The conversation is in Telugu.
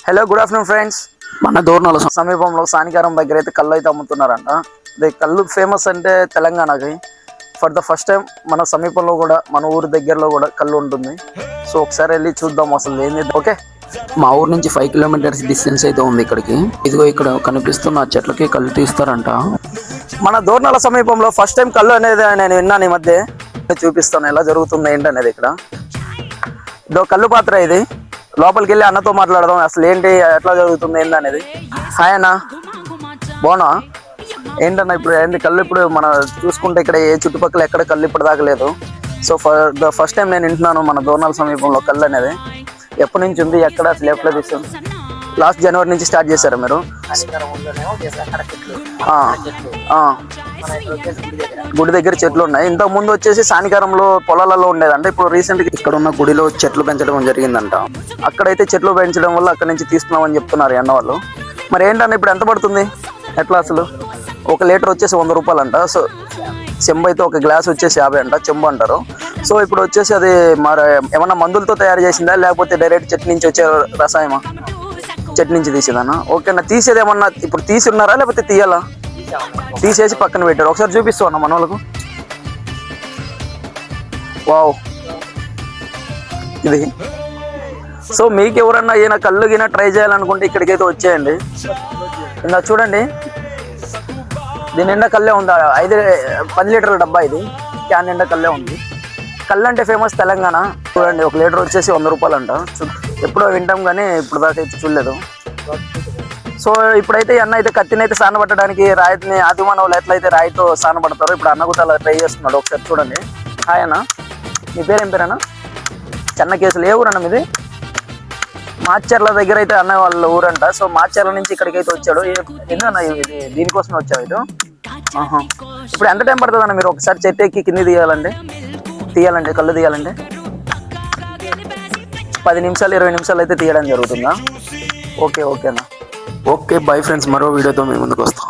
Hello good afternoon friends. మన దూర్నాల సమీపంలో సానికారం దగ్గర అయితే కళ్ళు అయితే అమ్ముతున్నారంట. అదే కళ్ళు ఫేమస్ అంటే తెలంగాణకి. ఫర్ ద ఫస్ట్ టైం మన సమీపంలో కూడా మన ఊరి దగ్గరలో కూడా కళ్ళు ఉంటుంది. సో ఒకసారి వెళ్ళి చూద్దాం అసలు ఏంది. ఓకే, మా ఊరు నుంచి 5 కిలోమీటర్స్ డిస్టెన్స్ అయితే ఉంది ఇక్కడికి. ఇదిగో ఇక్కడ కనిపిస్తున్న చెట్లకి కళ్ళు తీస్తారంట. మన దూర్నాల సమీపంలో ఫస్ట్ టైం కళ్ళు అనేది నేను విన్నాను ఈ మధ్య. చూపిస్తాను ఎలా జరుగుతుంది ఏంటనేది. ఇక్కడ ఇదో కళ్ళు పాత్ర. ఇది లోపలికి వెళ్ళి అన్నతో మాట్లాడదాం అసలు ఏంటి ఎట్లా జరుగుతుంది ఏంటనేది. హాయ్ అన్న, బాగున్నా? ఏంటన్నా ఇప్పుడు ఏంటి కళ్ళు ఇప్పుడు మన చూసుకుంటే ఇక్కడ ఏ చుట్టుపక్కల ఎక్కడ కళ్ళు ఇప్పుడు దాకలేదు. సో ఫస్ట్ టైం నేను వింటున్నాను మన దూర్నాల సమీపంలో కళ్ళు అనేది. ఎప్పటి నుంచి ఉంది, ఎక్కడ అసలు ఎప్పుడు తీసాం? లాస్ట్ జనవరి నుంచి స్టార్ట్ చేశారా మీరు? గుడి దగ్గర చెట్లు ఉన్నాయి. ఇంతకు ముందు వచ్చేసి సానికారంలో పొలాలలో ఉండేదంట. ఇప్పుడు రీసెంట్ గా ఇక్కడ ఉన్న గుడిలో చెట్లు పెంచడం జరిగిందంట. అక్కడైతే చెట్లు పెంచడం వల్ల అక్కడ నుంచి తీసుకున్నామని చెప్తున్నారు అన్న వాళ్ళు. మరి ఏంటన్నా ఇప్పుడు ఎంత పడుతుంది ఎట్లా అసలు? 1 లీటర్ వచ్చేసి 100 రూపాయలు అంట. సో చెంబు అయితే ఒక గ్లాస్ వచ్చేసి 50 అంట, చెంబు అంటారు. సో ఇప్పుడు వచ్చేసి అది మరి ఏమన్నా మందులతో తయారు చేసిందా లేకపోతే డైరెక్ట్ చెట్టు నుంచి వచ్చే రసాయమా? చెట్టు నుంచి తీసేదానా? ఓకేనా. తీసేది ఏమన్నా ఇప్పుడు తీసి ఉన్నారా లేకపోతే తీయాలా? తీసేసి పక్కన పెట్టారు. ఒకసారి చూపిస్తా ఉన్నా మన వాళ్ళకు. వావ్, ఇది. సో మీకు ఎవరన్నా ఈయన కళ్ళు గిన ట్రై చేయాలనుకుంటే ఇక్కడికైతే వచ్చేయండి. ఇంకా చూడండి, దీని నిండా కళ్ళే ఉంది. 10 లీటర్ల డబ్బా ఇది. క్యాన్ నిండా కళ్ళే ఉంది. కళ్ళు అంటే ఫేమస్ తెలంగాణ. చూడండి 1 లీటర్ వచ్చేసి 100 రూపాయలు అంట. ఎప్పుడో వింటాం కానీ ఇప్పుడు దాకా అయితే చూడలేదు. సో ఇప్పుడైతే అన్న అయితే కత్తిని అయితే సానబట్టడానికి రాయిని ఆదిమానవులు ఎట్లయితే రాయితో సానబడతారో ఇప్పుడు అన్న కూడా అలా ట్రై చేస్తున్నాడు. ఒకసారి చూడండి. హాయ్ అన్న, మీ పేరేం పేరన్నా? చెన్న కేసులు. ఏ ఊరన్నా మీది? మాచర్ల దగ్గర అయితే అన్న వాళ్ళ ఊరంట. సో మాచర్ల నుంచి ఇక్కడికైతే వచ్చాడు. ఏందన్నా ఇది దీనికోసం వచ్చావు ఇది? ఇప్పుడు ఎంత టైం పడుతుంది అన్న మీరు ఒకసారి చెట్టు ఎక్కి కింద తీయాలంటే కళ్ళు తీయాలంటే? 10 నిమిషాలు 20 నిమిషాలు అయితే తీయడం జరుగుతుందా? ఓకే అన్న. Okay, bye friends. మరో వీడియోతో మేము ముందుకు వస్తాం.